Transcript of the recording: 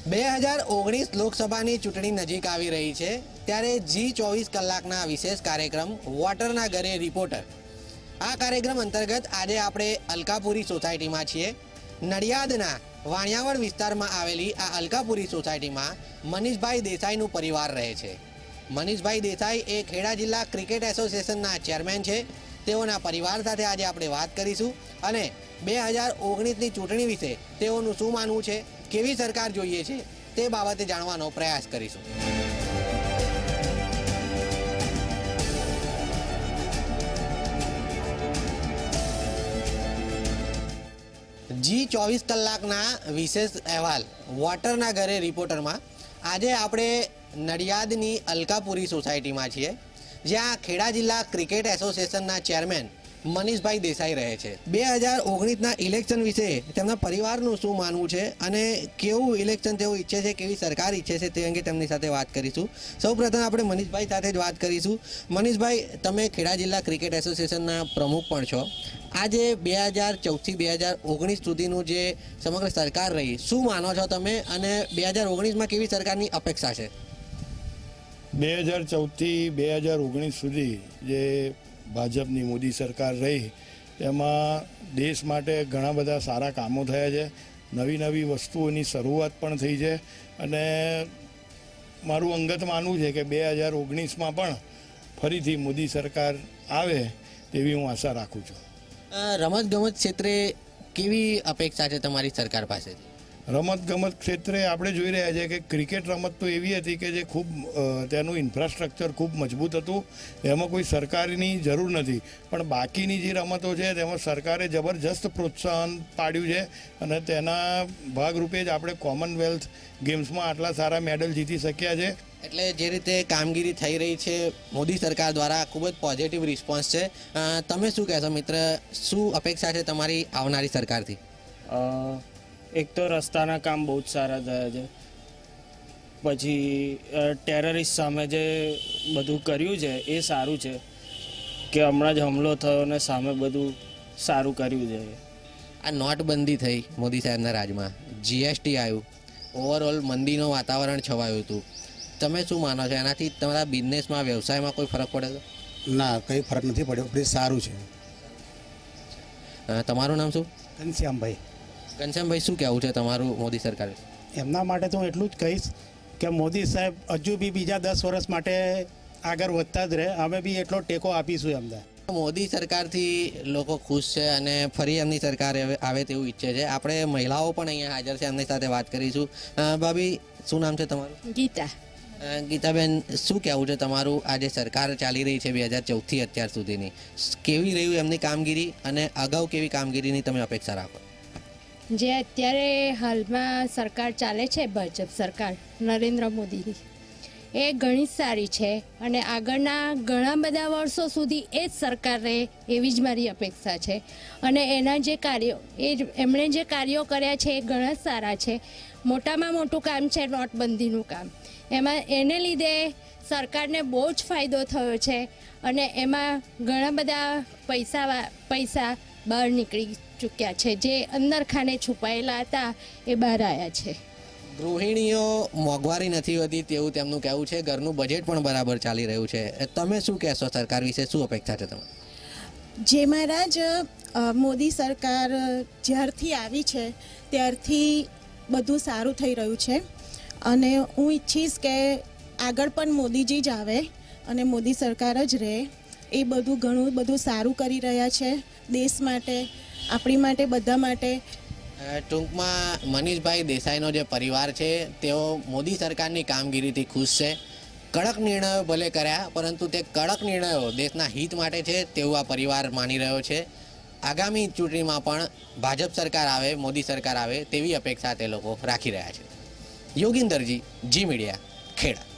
2019 લોકસભાની ચૂંટણી નજીક આવી રહી છે ત્યારે જી 24 કલાકના વિશેષ કાર્યક્રમ વોટરના ઘરે રિપોર્ટર આ કાર્યક્રમ અંતર્ગત આજે આપણે અલકાપુરી સોસાયટીમાં છીએ। નડિયાદના વાણિયાવળ વિસ્તારમાં આવેલી આ અલકાપુરી સોસાયટીમાં મનીષભાઈ દેસાઈનું પરિવાર રહે છે। મનીષભાઈ દેસાઈ એ ખેડા જિલ્લા ક્રિકેટ એસોસિએશનના ચેરમેન છે। તેઓના પરિવાર સાથે આજે આપણે વાત કરીશું અને 2019ની ચૂંટણી વિશે તેઓનું શું માનવું છે, કેવી સરકાર જોઈએ છે તે બાબતે જાણવાનો પ્રયાસ કરીશું। જી 24 કલાકના વિશેષ અહેવાલ વોટરના ઘરે રિપોર્ટરમાં આજે આપણે નડિયાદની અલકાપુરી સોસાયટીમાં છીએ, જ્યાં ખેડા જિલ્લા ક્રિકેટ એસોસિએશનના ચેરમેન મનીષભાઈ દેસાઈ રહે છે। 2019ના ઇલેક્શન વિશે તેમના પરિવારનું શું માનવું છે અને કેવું ઇલેક્શન તેઓ ઈચ્છે છે, કેવી સરકાર ઈચ્છે છે તે અંગે તેમની સાથે વાત કરીશું। સૌપ્રથમ આપણે મનીષભાઈ સાથે જ વાત કરીશું। મનીષભાઈ, તમે ખેડા જિલ્લા ક્રિકેટ એસોસિએશનના પ્રમુખ પણ છો। આજે 2014થી 2019 સુધીનું જે સમગ્ર સરકાર રહી, શું માનો છો તમે અને 2019માં કેવી સરકારની અપેક્ષા છે? 2014થી 2019 સુધી જે ભાજપની મોદી સરકાર રહી તેમાં દેશ માટે ઘણા બધા સારા કામો થયા છે, નવી નવી વસ્તુઓની શરૂઆત પણ થઈ છે અને મારું અંગત માનવું છે કે 2019માં પણ ફરીથી મોદી સરકાર આવે તેવી હું આશા રાખું છું। રમતગમત ક્ષેત્રે કેવી અપેક્ષા છે તમારી સરકાર પાસેથી? રમતગમત ક્ષેત્રે આપણે જોઈ રહ્યા છીએ કે ક્રિકેટ રમત તો એવી હતી કે જે ખૂબ તેનું ઇન્ફ્રાસ્ટ્રક્ચર ખૂબ મજબૂત હતું, એમાં કોઈ સરકારની જરૂર નથી, પણ બાકીની જે રમતો છે તેમાં સરકારે જબરજસ્ત પ્રોત્સાહન પાડ્યું છે અને તેના ભાગરૂપે જ આપણે કોમનવેલ્થ ગેમ્સમાં આટલા સારા મેડલ જીતી શક્યા છે। એટલે જે રીતે કામગીરી થઈ રહી છે મોદી સરકાર દ્વારા, ખૂબ જ પોઝિટિવ રિસ્પોન્સ છે। તમે શું કહેશો મિત્ર, શું અપેક્ષા છે તમારી આવનારી સરકારથી? એક તો રસ્તાના કામ બહુ જ સારા થયા છે, પછી ટેરરિસ્ટ સામે જે બધું કર્યું છે એ સારું છે કે હમણાં જ હમલો થયો અને સામે બધું સારું કર્યું છે। આ નોટબંધી થઈ મોદી સાહેબના રાજમાં, જીએસટી આવ્યું, ઓવરઓલ મંદીનું વાતાવરણ છવાયું હતું, તમે શું માનો છો એનાથી તમારા બિઝનેસમાં, વ્યવસાયમાં કોઈ ફરક પડે તો? ના, કંઈ ફરક નથી પડ્યો, બધું સારું છે। તમારું નામ શું? ઘનશ્યામભાઈ। ઘનશ્યામભાઈ, શું કહેવું છે તમારું મોદી સરકાર? એમના માટે તો હું એટલું જ કહીશ કે મોદી સાહેબ હજુ બી બીજા 10 વર્ષ માટે આગળ વધતા જ રહે, અમે બી એટલો ટેકો આપીશું એમને। મોદી સરકારથી લોકો ખુશ છે અને ફરી એમની સરકાર આવે તેવું ઈચ્છે છે। આપણે મહિલાઓ પણ અહીંયા હાજર છે, એમની સાથે વાત કરીશું। ભાભી, શું નામ છે તમારું? ગીતા। ગીતાબેન, શું કહેવું છે તમારું? આજે સરકાર ચાલી રહી છે 2014થી અત્યાર સુધીની, કેવી રહ્યું એમની કામગીરી અને અગાઉ કેવી કામગીરીની તમે અપેક્ષા રાખો? જે અત્યારે હાલમાં સરકાર ચાલે છે, ભાજપ સરકાર નરેન્દ્ર મોદીની, એ ઘણી સારી છે અને આગળના ઘણા બધા વર્ષો સુધી એ જ સરકાર રહે એવી જ મારી અપેક્ષા છે। અને એના જે કાર્યો, એમણે જે કાર્યો કર્યા છે એ ઘણા સારા છે। મોટામાં મોટું કામ છે નોટબંધીનું કામ, એમાં એને લીધે સરકારને બહુ જ ફાયદો થયો છે અને એમાં ઘણા બધા પૈસા બહાર નીકળી ચૂક્યા છે, જે અંદર ખાને છુપાયેલા હતા એ બહાર આવ્યા છે। ગૃહિણીઓ મોંઘવારી નથી હોતી તેવું તેમનું કહેવું છે, ઘરનું બજેટ પણ બરાબર ચાલી રહ્યું છે। તમે શું કહેશો સરકાર વિશે, શું અપેક્ષા છે તમારી? જે મહારાજ મોદી સરકાર જ્યારથી આવી છે ત્યારથી બધું સારું થઈ રહ્યું છે અને હું ઈચ્છીશ કે આગળ પણ મોદીજી જ આવે અને મોદી સરકાર જ રહે। એ બધું ઘણું બધું સારું કરી રહ્યા છે દેશ માટે, આપણી માટે, બધા માટે। ટૂંકમાં મનીષભાઈ દેસાઈનો જે પરિવાર છે તેઓ મોદી સરકારની કામગીરીથી ખુશ છે। કડક નિર્ણયો ભલે કર્યા, પરંતુ તે કડક નિર્ણયો દેશના હિત માટે છે તેવું આ પરિવાર માની રહ્યો છે। આગામી ચૂંટણીમાં પણ ભાજપ સરકાર આવે, મોદી સરકાર આવે તેવી અપેક્ષા તે લોકો રાખી રહ્યા છે। યોગિંદરજી, જી મીડિયા, ખેડા।